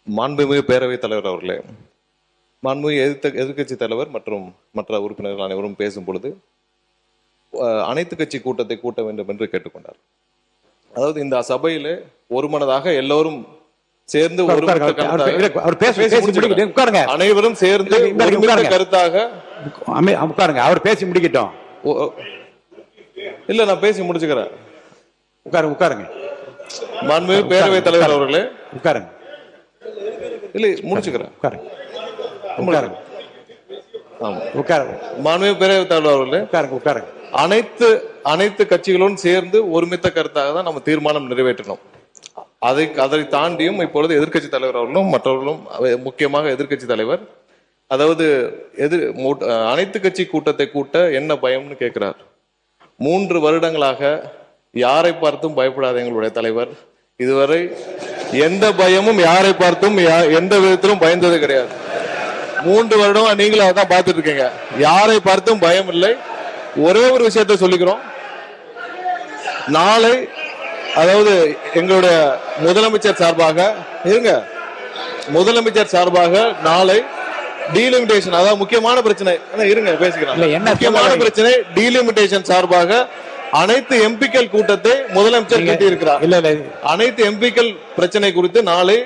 மாண்புமிகு பேரவைத் தலைவர் அவர்களே, மாண்புமிகு எதிர்க்கட்சி தலைவர் மற்றும் மற்ற உறுப்பினர்கள் அனைவரும் பேசும் பொழுது அனைத்து கட்சி கூட்டத்தை கூட்ட வேண்டும் என்று கேட்டுக்கொண்டார். அதாவது இந்த சபையில ஒருமனதாக எல்லோரும் சேர்ந்து அனைவரும் சேர்ந்து கருத்தாக உட்காருங்க. அவர் பேசி முடிக்கட்டும். இல்ல, நான் பேசி முடிச்சுக்கிறேன். உட்காருங்க. மாண்புமிகு பேரவைத் தலைவர் அவர்களே, உட்காருங்க. இல்ல, முடிச்சுக்கிறேன். மாண்புமிகு பேரவைத் தலைவர் அவர்களே, உட்காருங்க. அனைத்து கட்சிகளும் சேர்ந்து ஒருமித்த கருத்தாக தான் நம்ம தீர்மானம் நிறைவேற்றணும். அதை தாண்டியும் இப்பொழுது எதிர்க்கட்சி தலைவர் அவர்களும் மற்றவர்களும், முக்கியமாக எதிர்க்கட்சி தலைவர், அதாவது அனைத்து கட்சி கூட்டத்தை கூட்ட என்ன பயம்னு கேட்கிறார். 3 வருடங்களாக யாரை பார்த்தும் பயப்படாத எங்களுடைய தலைவர் இதுவரை எந்த பயமும் யாரை பார்த்தும் எந்த விதத்திலும் பயந்தது கிடையாது. 3 வருடமா நீங்களும் அதான் பார்த்துட்டு இருக்கீங்க. யாரை பார்த்தும் பயம் இல்லை. ஒரே ஒரு விஷயத்தை சொல்லிக்கிறோம். நாளை, அதாவது எங்களுடைய முதலமைச்சர் சார்பாக நாளை டீலிமிட்டேஷன், அதாவது முக்கியமான பிரச்சனை, முக்கியமான பிரச்சனை டீலிமிட்டேஷன் சார்பாக அனைத்து எம்பிக்கள் கூட்டத்தை முதலமைச்சர் கூட்டியிருக்கிறார். அனைத்து எம்பிக்கள் பிரச்சனை குறித்து நாளை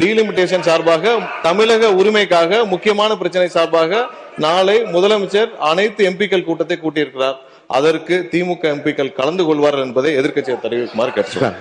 டீலிமிட்டேஷன் சார்பாக, தமிழக உரிமைக்காக முக்கியமான பிரச்சனை சார்பாக நாளை முதலமைச்சர் அனைத்து எம்பிக்கள் கூட்டத்தை கூட்டியிருக்கிறார். அதற்கு திமுக எம்பிக்கள் கலந்து கொள்வார்கள் என்பதை எதிர்க்கட்சியை தெரிவிக்குமாறு கேட்டுள்ளார்.